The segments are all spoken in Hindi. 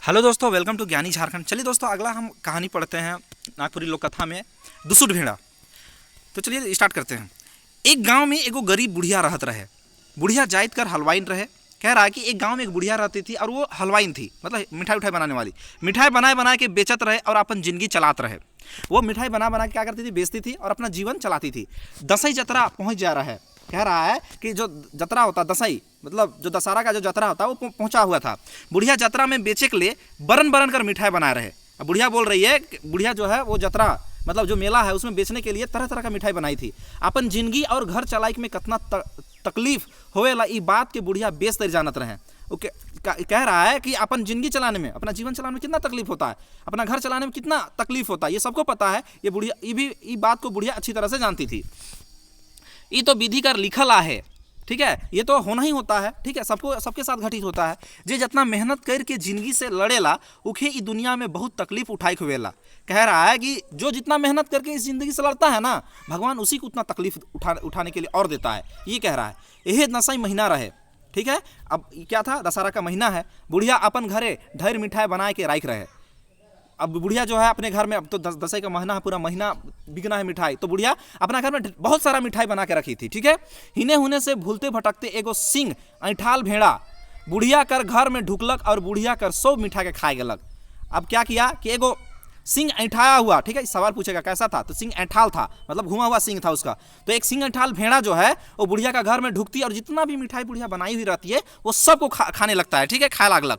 हेलो दोस्तों, वेलकम टू ज्ञानी झारखंड। चलिए दोस्तों, अगला हम कहानी पढ़ते हैं नागपुरी लोक कथा में दुसुट भेड़ा। तो चलिए स्टार्ट करते हैं। एक गांव में एगो गरीब बुढ़िया रहत रहे। बुढ़िया जाइत कर हलवाइन रहे। कह रहा है कि एक गांव में एक बुढ़िया रहती थी और वो हलवाइन थी, मतलब मिठाई उठाई बनाने वाली। मिठाई बनाए बनाए के बेचत रहे और अपन जिंदगी चलात रहे। वो मिठाई बना बना के क्या करती थी, बेचती थी और अपना जीवन चलाती थी। दसई जतरा पहुंच जा रहा है। कह रहा है कि जो जतरा होता दसई, मतलब जो दशहरा का जो जतरा होता है वो पहुंचा हुआ था। बुढ़िया जतरा में बेचे के लिए बरन बरन कर मिठाई बना रहे। अब बुढ़िया बोल रही है, बुढ़िया जो है वो जतरा मतलब जो मेला है उसमें बेचने के लिए तरह तरह का मिठाई बनाई थी। अपन जिंदगी और घर चलाई में कितना तकलीफ होवेला ई बात के बुढ़िया बेच तर जानत रहे। वो कह रहा है कि अपन जिंदगी चलाने में, अपना जीवन चलाने में कितना तकलीफ होता है, अपना घर चलाने में कितना तकलीफ होता है, ये सबको पता है। ये बुढ़िया ये बात को बुढ़िया अच्छी तरह से जानती थी। ये तो विधि कर लिखल है, ठीक है, ये तो होना ही होता है, ठीक है, सबको सबके साथ घटित होता है। जे जितना मेहनत करके जिंदगी से लड़ेला उखे इस दुनिया में बहुत तकलीफ उठाई हुएला। कह रहा है कि जो जितना मेहनत करके इस जिंदगी से लड़ता है ना, भगवान उसी को उतना तकलीफ उठाने के लिए और देता है, ये कह रहा है। यही दसई महीना रहे, ठीक है। अब क्या था, दशहरा का महीना है। बुढ़िया अपन घरे ढेर मिठाई बनाए के राख रहे। अब बुढ़िया जो है अपने घर में, अब तो दसई का महीना है, पूरा महीना बिकना है मिठाई, तो बुढ़िया अपना घर में बहुत सारा मिठाई बना के रखी थी, ठीक है। हिने हुने से भूलते भटकते एगो सिंह ऐठाल भेड़ा बुढ़िया कर घर में ढुकलक और बुढ़िया कर सब मिठाई के खाए गलक। अब क्या किया कि एगो सिंह ऐठाया हुआ, ठीक है, सवाल पूछेगा कैसा था, तो सिंह ऐठाल था, मतलब घुमा हुआ सिंह था उसका। तो एक सिंह ऐठाल भेड़ा जो है वो बुढ़िया का घर में ढुकती है और जितना भी मिठाई बुढ़िया बनाई हुई रहती है वो सबको खाने लगता है, ठीक है, खाए लागलक।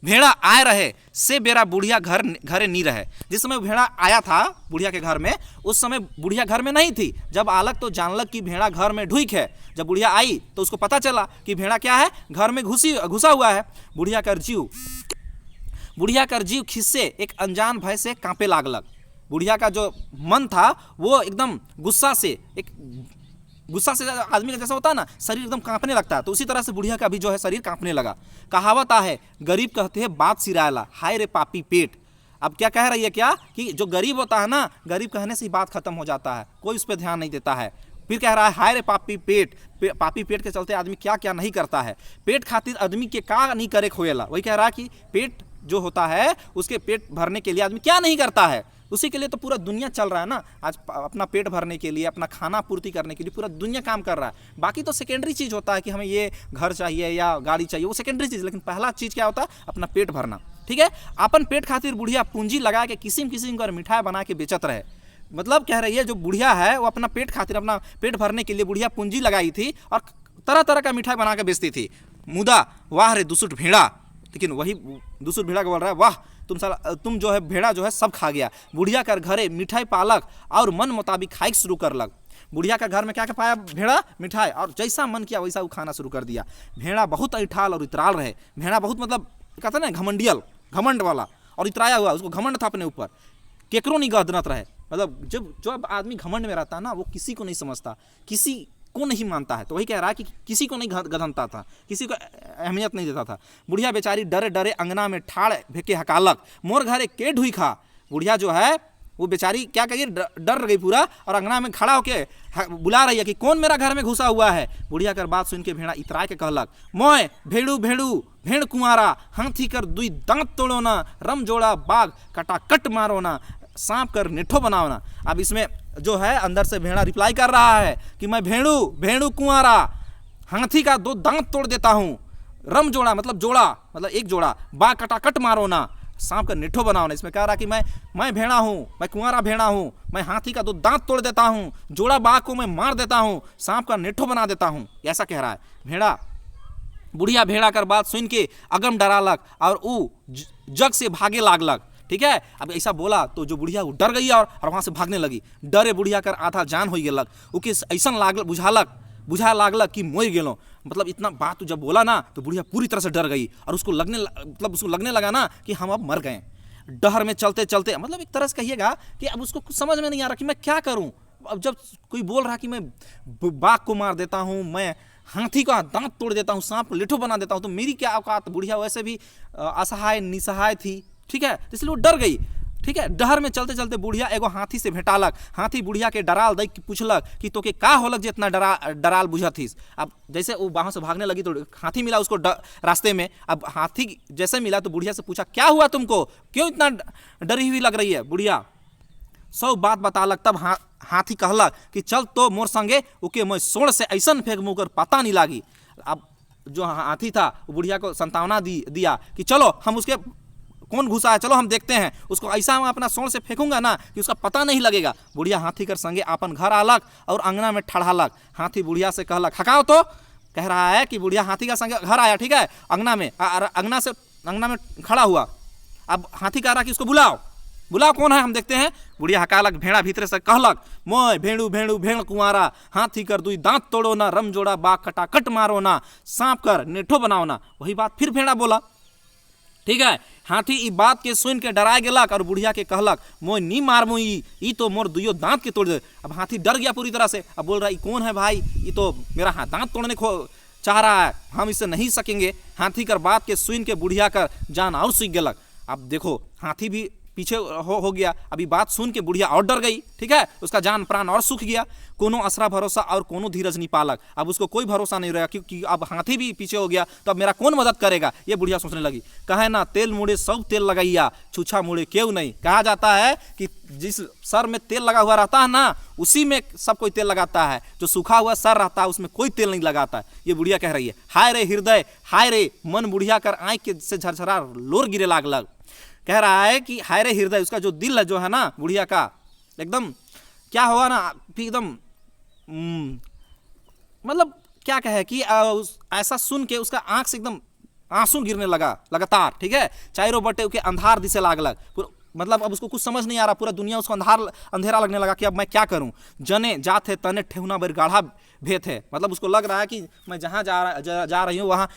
भेड़ा आए रहे से बेरा बुढ़िया घरे नहीं रहे। जिस समय भेड़ा आया था बुढ़िया के घर में, उस समय बुढ़िया घर में नहीं थी। जब आलक तो जानलक कि भेड़ा घर में ढुक है। जब बुढ़िया आई तो उसको पता चला कि भेड़ा क्या है, घर में घुसा हुआ है। बुढ़िया कर जीव खिस्से एक अनजान भय से कांपे लागलक। बुढ़िया का जो मन था वो एकदम गुस्सा से आदमी का जैसा होता है ना, शरीर एकदम कांपने लगता है, तो उसी तरह से बुढ़िया का भी जो है शरीर कांपने लगा। कहावत है, गरीब कहते हैं बात सिरायला, हाय रे पापी पेट। अब क्या कह रही है, क्या कि जो गरीब होता है ना, गरीब कहने से ही बात खत्म हो जाता है, कोई उस पर ध्यान नहीं देता है। फिर कह रहा है, हाय रे पापी पेट। पापी पेट के चलते आदमी क्या क्या नहीं करता है। पेट खातिर आदमी के का नहीं करे खोएला। वही कह रहा है कि पेट जो होता है उसके पेट भरने के लिए आदमी क्या नहीं करता है, उसी के लिए तो पूरा दुनिया चल रहा है ना। आज अपना पेट भरने के लिए, अपना खाना पूर्ति करने के लिए पूरा दुनिया काम कर रहा है। बाकी तो सेकेंडरी चीज़ होता है कि हमें ये घर चाहिए या गाड़ी चाहिए, वो सेकेंडरी चीज़, लेकिन पहला चीज़ क्या होता है, अपना पेट भरना, ठीक है। अपन पेट खातिर बुढ़िया पूंजी लगा के किस्म किस्म का मिठाई बना के बेचत रहे। मतलब कह रही है जो बुढ़िया है वो अपना पेट खातिर, अपना पेट भरने के लिए बुढ़िया पूंजी लगाई थी और तरह तरह का मिठाई बना के बेचती थी। मुदा वाह रे दुसुट भेड़ा, लेकिन वही दुसुट भेड़ा को बोल रहा है, वाह तुम जो है भेड़ा जो है सब खा गया। बुढ़िया कर घरे मिठाई पालक और मन मुताबिक खाई शुरू कर लग। बुढ़िया का घर में क्या क्या पाया भेड़ा, मिठाई, और जैसा मन किया वैसा वो खाना शुरू कर दिया। भेड़ा बहुत ऐठाल और इतराल रहे। भेड़ा बहुत मतलब कहते ना घमंडियल, घमंड वाला, और इतराया हुआ, उसको घमंड था अपने ऊपर, केकरो नहीं गदनत रहे। मतलब जब आदमी घमंड में रहता है ना, वो किसी को नहीं समझता, किसी को नहीं मानता है। तो वही कह रहा है कि किसी को नहीं गधनता था, किसी को अहमियत नहीं देता था। बुढ़िया बेचारी डरे डरे अंगना में ठाड़ भेके हकालक, मोर घरे के ढुई खा। बुढ़िया जो है वो बेचारी क्या कहिए, डर गई पूरा, और अंगना में खड़ा होके बुला रही है कि कौन मेरा घर में घुसा हुआ है। बुढ़िया कर बात सुन के भेड़ा इतरा के कहलक, मोय भेड़ू भेड़ू भेड़ कुंवारा, हाथी कर दुई दांत तोड़ो ना, रम जोड़ा बाघ कटाकट मारो ना, सांप कर नेठो बनाओ ना। अब इसमें जो है अंदर से भेड़ा रिप्लाई कर रहा है कि मैं भेड़ू कुंवारा, हाथी का 2 दांत तोड़ देता हूँ, रम जोड़ा मतलब जोड़ा, मतलब एक जोड़ा, बाघ कटाकट मारो ना, सांप का नेठो बनाओ ना। इसमें कह रहा कि मैं भेड़ा हूँ, मैं कुंवारा भेड़ा हूँ, मैं हाथी का 2 दांत तोड़ देता हूँ, जोड़ा बाघ को मैं मार देता हूँ, सांप का नेठो बना देता हूँ, ऐसा कह रहा है भेड़ा। बुढ़िया भेड़ा कर बात सुन के अगम डरालक और ऊ जग से भागे लागलक, ठीक है। अब ऐसा बोला तो जो बुढ़िया वो डर गई और वहां से भागने लगी। डरे बुढ़िया कर आधा जान हो गेलक, उके ऐसा बुझा लागलक कि मोर गेलो। मतलब इतना बात जब बोला ना तो बुढ़िया पूरी तरह से डर गई और उसको लगने लगा ना कि हम अब मर गए। डहर में चलते चलते, मतलब एक तरह से कहिएगा कि अब उसको कुछ समझ में नहीं आ रहा कि मैं क्या करूं। अब जब कोई बोल रहा कि मैं बाघ को मार देता हूं, मैं हाथी का दांत तोड़ देता हूं, सांप को लेठो बना देता हूं, तो मेरी क्या औकात। बुढ़िया वैसे भी असहाय निसहाय थी, ठीक है, तो इसलिए वो डर गई। ठीक है। डहर में चलते चलते बुढ़िया एगो हाथी से भेटालक। हाथी बुढ़िया के डराल देख के पूछलक कि तोके का होलक जे इतना डराल बुझथिस। अब जैसे वो वहाँ से भागने लगी तो हाथी मिला उसको रास्ते में। अब हाथी जैसे मिला तो बुढ़िया से पूछा क्या हुआ तुमको, क्यों इतना डरी हुई लग रही है। बुढ़िया सब बात बतालक। तब हाथी कहलक कि चल तो मोर संगे ओके मैं सोड़ से ऐसा फेंक मुकर पता नहीं लागी। अब जो हाथी था वो बुढ़िया को संतावना दिया कि चलो हम उसके कौन घुसा है, चलो हम देखते हैं उसको, ऐसा हम अपना सोड़ से फेंकूंगा ना कि उसका पता नहीं लगेगा। बुढ़िया हाथी कर संगे अपन घर आलक और अंगना में ठड़ालक। हाथी बुढ़िया से कहलक हकाओ तो। कह रहा है कि बुढ़िया हाथी का संगे घर आया, ठीक है, अंगना में अंगना में खड़ा हुआ। अब हाथी कह रहा कि उसको बुलाओ कौन है हम देखते हैं। बुढ़िया हकालक। भेड़ा भीतर से कहलक मोय भेड़ू भेड़ू भेड़ कुंवारा, हाथी कर दुई दांत तोड़ो ना, रम जोड़ा बाग कटाकट मारो ना, सांप कर नेठो बनाओ ना। वही बात फिर भेड़ा बोला, ठीक है। हाथी ई बात के सुन के डरा गेलक और बुढ़िया के कहलक मोय नी मारमो, ई तो मोर दुइयो दांत के तोड़ दे। अब हाथी डर गया पूरी तरह से। अब बोल रहा है कौन है भाई, ये तो मेरा दांत तोड़ने को चाह रहा है, हम इससे नहीं सकेंगे। हाथी कर बात के सुन के बुढ़िया कर जान और सीख गेलक। अब देखो हाथी भी पीछे हो गया। अभी बात सुन के बुढ़िया और डर गई, ठीक है, उसका जान प्राण और सूख गया। कोनो असरा भरोसा और कोनो धीरज नहीं पालक। अब उसको कोई भरोसा नहीं रहा क्योंकि अब हाथी भी पीछे हो गया तो अब मेरा कौन मदद करेगा, ये बुढ़िया सोचने लगी। कहे ना तेल मुड़े सब तेल लगाइया, छूछा मुड़े क्यों नहीं। कहा जाता है कि जिस सर में तेल लगा हुआ रहता है ना उसी में सब कोई तेल लगाता है, जो सूखा हुआ सर रहता है उसमें कोई तेल नहीं लगाता है। ये बुढ़िया कह रही है। हाय रे हृदय, हाय रे मन, बुढ़िया कर आँख के से झरझरा लोर गिरे लागलक। कह रहा है कि हाय रे हृदय, उसका जो दिल है जो है ना बुढ़िया का, एकदम क्या हुआ ना एकदम मतलब क्या कहे कि ऐसा सुन के उसका आंख से एकदम आंसू गिरने लगा लगातार, ठीक है। चारों बटे के अंधार दिसे लागलक। मतलब अब उसको कुछ समझ नहीं आ रहा, पूरा दुनिया उसको अंधेरा लगने लगा कि अब मैं क्या करूं। जने जात है तने ठेहुना बर गाढ़ा भेद है। मतलब उसको लग रहा है कि मैं जहाँ जा रही हूँ वहाँ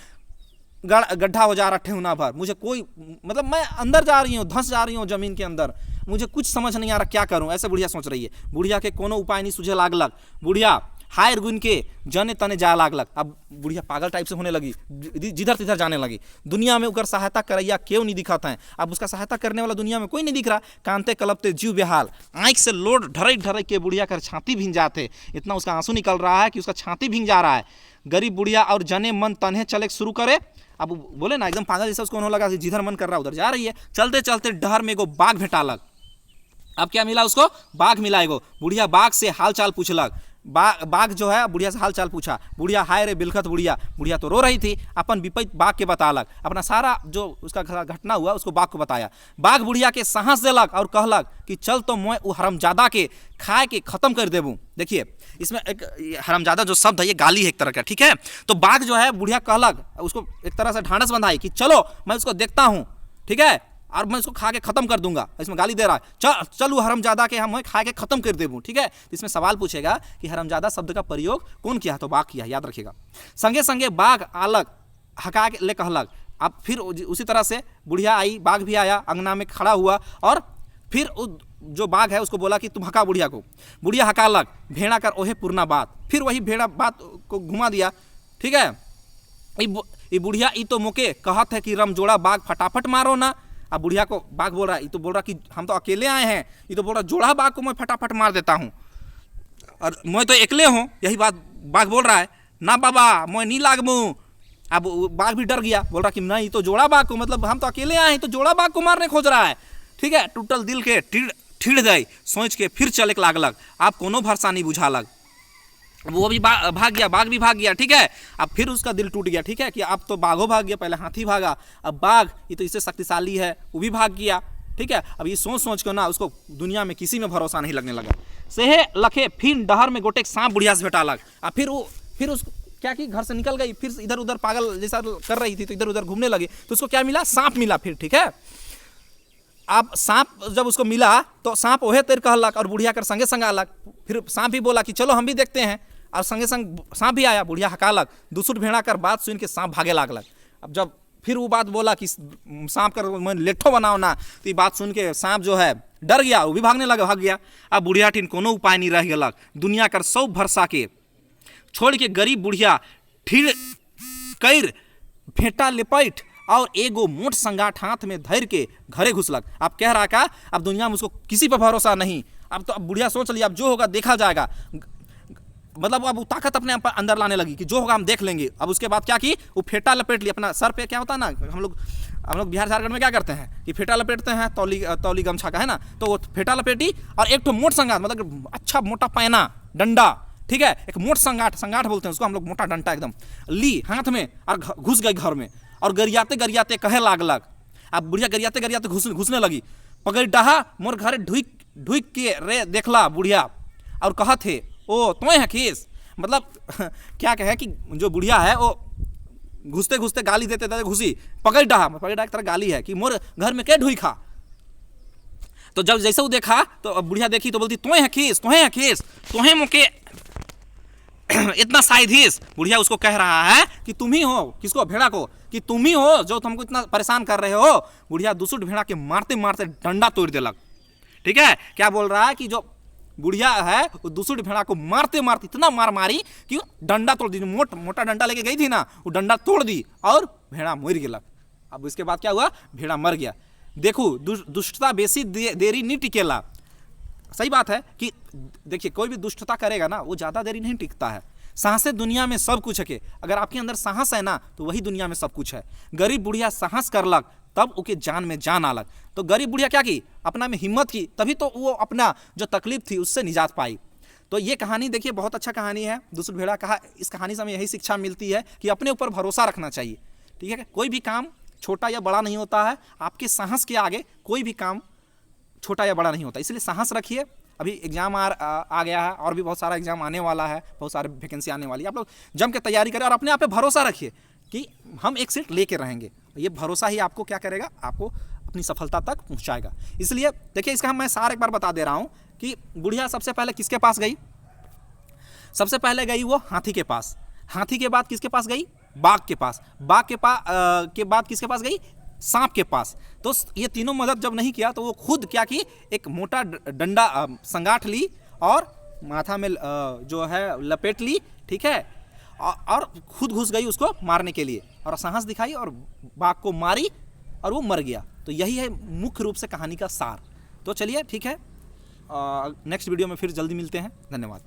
गड्ढा हो जा रहा ठेहुना भर, मुझे कोई मतलब मैं अंदर जा रही हूँ, धंस जा रही हूँ जमीन के अंदर, मुझे कुछ समझ नहीं आ रहा क्या करूँ, ऐसे बुढ़िया सोच रही है। बुढ़िया के कोनो उपाय नहीं सूझे लागलक। बुढ़िया हायर गुन के जने तने जा लागलक। अब बुढ़िया पागल टाइप से होने लगी, जिधर तिधर जाने लगी। दुनिया में उकर सहायता करैया क्यों नहीं दिखाता है। अब उसका सहायता करने वाला दुनिया में कोई नहीं दिख रहा। कांते कलपते जीव बेहाल, आँख से लोड ढरई के बुढ़िया कर छाती भींग जाते। इतना उसका आंसू निकल रहा है कि उसका छाती भींग जा रहा है। गरीब बुढ़िया और जने मन तन्हे चले शुरू करे। अब बोले ना एकदम पागल जैसा उसको होने लगा, जिधर मन कर रहा उधर जा रही है। चलते चलते डहर में एगो बाघ भेटालक। अब क्या मिला उसको, बाघ मिला एगो। बुढ़िया बाघ से हाल चाल पूछलक। बाघ जो है बुढ़िया से हाल चाल पूछा। बुढ़िया हाय रे बिलखत बुढ़िया तो रो रही थी। अपन विपरीत बाघ के बतालक, अपना सारा जो उसका घटना हुआ उसको बाघ को बताया। बाघ बुढ़िया के साहस देलक और कहलक कि चल तो मैं वो हरामजादा के खाए के खत्म कर देबू। देखिए इसमें एक हरामजादा जो शब्द है ये गाली है एक तरह का, ठीक है। तो बाघ जो है बुढ़िया कहलक, उसको एक तरह से ढांढस बंधाई कि चलो मैं उसको देखता हूँ, ठीक है, और मैं इसको खा के खत्म कर दूंगा। इसमें गाली दे रहा है, चलू हरामजादा के हम खा के खत्म कर देबू, ठीक है। इसमें सवाल पूछेगा कि हरामजादा शब्द का प्रयोग कौन किया, तो बाघ किया, याद रखिएगा। संगे संगे बाघ आलक हका के ले कहलक। अब फिर उसी तरह से बुढ़िया आई, बाघ भी आया, अंगना में खड़ा हुआ और फिर जो बाघ है उसको बोला कि तुम हका बुढ़िया को। बुढ़िया हकालक, भेड़ा कर ओहे पूर्णा बात। फिर वही भेड़ा बात को घुमा दिया, ठीक है। ये बुढ़िया ई तो मोके कहत है कि रमजोड़ा बाघ फटाफट मारो ना। अब बुढ़िया को बाघ बोल रहा है, ये तो बोल रहा कि हम तो अकेले आए हैं, ये तो बोल रहा जोड़ा बाघ को मैं फटाफट मार देता हूँ और मैं तो अकेले हूँ। यही बात बाघ बोल रहा है। ना बाबा मैं नहीं लागमू। अब बाघ भी डर गया, बोल रहा कि नहीं तो जोड़ा बाघ को, मतलब हम तो अकेले आए हैं, तो जोड़ा बाघ को मारने खोज रहा है, ठीक है। टूटल दिल के ठिड़ गई, सोच के फिर चले लागलक। आप कोनो भरसा नहीं बुझालक। वो भी भाग गया, बाघ भी भाग गया, ठीक है। अब फिर उसका दिल टूट गया, ठीक है, कि अब तो बाघो भाग गया, पहले हाथी भागा, अब बाघ ये तो इससे शक्तिशाली है, वो भी भाग गया, ठीक है। अब ये सोच कर ना उसको दुनिया में किसी में भरोसा नहीं लगने लगा। सेहे लखे फिर डहर में गोटेक सांप बुढ़िया से भेटालक। अब फिर उसको क्या कि घर से निकल गई, फिर इधर उधर पागल जैसा कर रही थी तो इधर उधर घूमने लगी, तो उसको क्या मिला, सांप मिला फिर, ठीक है। अब सांप जब उसको मिला तो सांप ओहे तेर कहलक और बुढ़िया कर संगे संग आलक। फिर सांप भी बोला कि चलो हम भी देखते हैं, और संगे संग सांप भी आया। बुढ़िया हकालक, दूसर भेड़ा कर बात सुन के सांप भागे लागलक। अब जब फिर वो बात बोला कि सांप कर मैं लेठो बनाओ ना, तो ये बात सुन के सांप जो है डर गया, वो भी भागने लगा, भाग गया। अब बुढ़िया ठिन कोनो उपाय नहीं रह गलक। दुनिया कर सब भरसा के छोड़ के गरीब बुढ़िया ठिड़ कैर भेटा लेपैठ और एगो मोट संगाठ हाथ में धर के घरे घुसलक। अब कह रहा का अब दुनिया में उसको किसी पर भरोसा नहीं। अब तो अब बुढ़िया सोच लिया अब जो होगा देखा जाएगा, मतलब अब वो ताकत अपने अंदर लाने लगी कि जो होगा हम देख लेंगे। अब उसके बाद क्या की, वो फेटा लपेट लिया अपना सर पे। क्या होता है ना, हम लोग बिहार झारखंड में क्या करते हैं कि फेटा लपेटते हैं, तौली गमछा का है ना, तो वो फेटा लपेटी और एक तो मोट संगाठ, मतलब अच्छा मोटा पैना डंडा, ठीक है, एक मोट संगाठ बोलते हैं उसको हम लोग, मोटा डंडा एकदम ली हाथ में और घुस गई घर में। और गरियाते गरियाते कहे लागलक। अब बुढ़िया गरियाते गरियाते घुसने लगी। पकड़ डहा मोर घरे ढुक के रे देखला बुढ़िया और कहा थे ओ तुम्हें है खीस, मतलब क्या कहे कि जो बुढ़िया है वो घुसते घुसते गाली देते देते घुसी। पकड़ डहा एक तरह गाली है कि मोर घर में क्या ढुई खा। तो जब जैसे वो देखा तो बुढ़िया देखी तो बोलती तुम्हें है खीस, तुम्हें मुके इतना साइधीस। बुढ़िया उसको कह रहा है कि तुम ही हो, किसको, भेड़ा को, कि तुम ही हो जो तुमको इतना परेशान कर रहे हो। बुढ़िया दूसरे भेड़ा के मारते मारते डंडा तोड़ देलक। ठीक है, क्या बोल रहा है कि जो बुढ़िया है वो दूसरे भेड़ा को मारते मारते इतना मार मारी कि डंडा तोड़ दी। मोटा डंडा लेके गई थी ना, वो डंडा तोड़ दी और भेड़ा मर गेलक। अब इसके बाद क्या हुआ, भेड़ा मर गया। देखो दुष्टता बेसी देरी नहीं टिकेला। सही बात है कि देखिए कोई भी दुष्टता करेगा ना वो ज़्यादा देरी नहीं टिकता है। साहस दुनिया में सब कुछ है के, अगर आपके अंदर साहस है ना तो वही दुनिया में सब कुछ है। गरीब बुढ़िया साहस करलक तब उनके जान में जान आलक। तो गरीब बुढ़िया क्या की, अपना में हिम्मत की, तभी तो वो अपना जो तकलीफ थी उससे निजात पाई। तो ये कहानी देखिए बहुत अच्छा कहानी है दूसरा भेड़ा कहा। इस कहानी से हमें यही शिक्षा मिलती है कि अपने ऊपर भरोसा रखना चाहिए। ठीक है, कोई भी काम छोटा या बड़ा नहीं होता है, आपके साहस के आगे कोई भी काम छोटा या बड़ा नहीं होता। इसलिए साहस रखिए। अभी एग्जाम आ गया है और भी बहुत सारा एग्जाम आने वाला है, बहुत सारे वैकेंसी आने वाली है। आप लोग जम के तैयारी करें और अपने आप पे भरोसा रखिए कि हम एक सीट लेके रहेंगे। ये भरोसा ही आपको क्या करेगा, आपको अपनी सफलता तक पहुंचाएगा। इसलिए देखिए इसका मैं सार एक बार बता दे रहा हूं कि बुढ़िया सबसे पहले किसके पास गई, सबसे पहले गई वो हाथी के पास। हाथी के बाद किसके पास गई, बाघ के पास। बाघ के बाद किसके पास गई, सांप के पास। तो ये तीनों मदद जब नहीं किया तो वो खुद क्या की, एक मोटा डंडा संगाठ ली और माथा में जो है लपेट ली। ठीक है, और खुद घुस गई उसको मारने के लिए और साहस दिखाई और बाघ को मारी और वो मर गया। तो यही है मुख्य रूप से कहानी का सार। तो चलिए ठीक है, नेक्स्ट वीडियो में फिर जल्दी मिलते हैं। धन्यवाद।